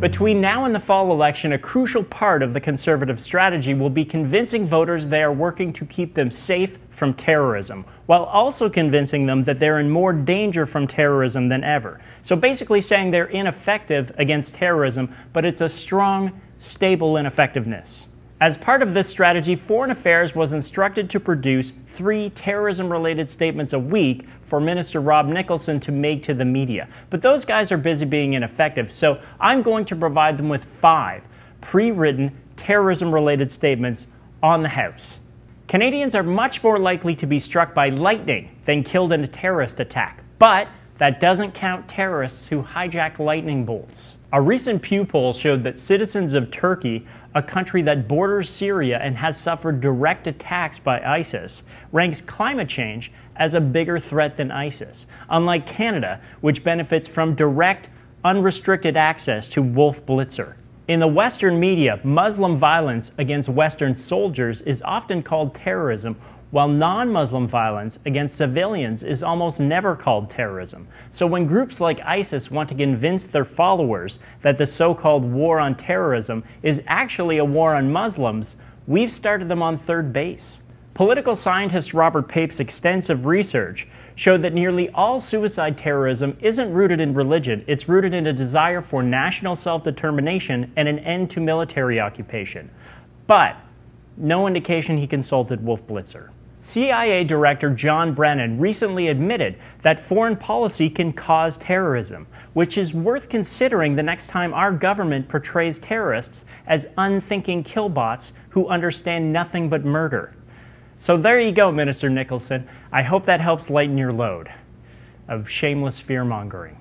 Between now and the fall election, a crucial part of the Conservative strategy will be convincing voters they are working to keep them safe from terrorism, while also convincing them that they're in more danger from terrorism than ever. So basically saying they're ineffective against terrorism, but it's a strong, stable ineffectiveness. As part of this strategy, Foreign Affairs was instructed to produce 3 terrorism-related statements a week for Minister Rob Nicholson to make to the media. But those guys are busy being ineffective, so I'm going to provide them with 5 pre-written terrorism-related statements on the House. Canadians are much more likely to be struck by lightning than killed in a terrorist attack, but that doesn't count terrorists who hijack lightning bolts. A recent Pew poll showed that citizens of Turkey, a country that borders Syria and has suffered direct attacks by ISIS, ranks climate change as a bigger threat than ISIS, unlike Canada, which benefits from direct, unrestricted access to Wolf Blitzer. In the Western media, Muslim violence against Western soldiers is often called terrorism, while non-Muslim violence against civilians is almost never called terrorism. So when groups like ISIS want to convince their followers that the so-called war on terrorism is actually a war on Muslims, we've started them on third base. Political scientist Robert Pape's extensive research showed that nearly all suicide terrorism isn't rooted in religion, it's rooted in a desire for national self-determination and an end to military occupation. But no indication he consulted Wolf Blitzer. CIA Director John Brennan recently admitted that foreign policy can cause terrorism, which is worth considering the next time our government portrays terrorists as unthinking killbots who understand nothing but murder. So there you go, Minister Nicholson. I hope that helps lighten your load of shameless fear-mongering.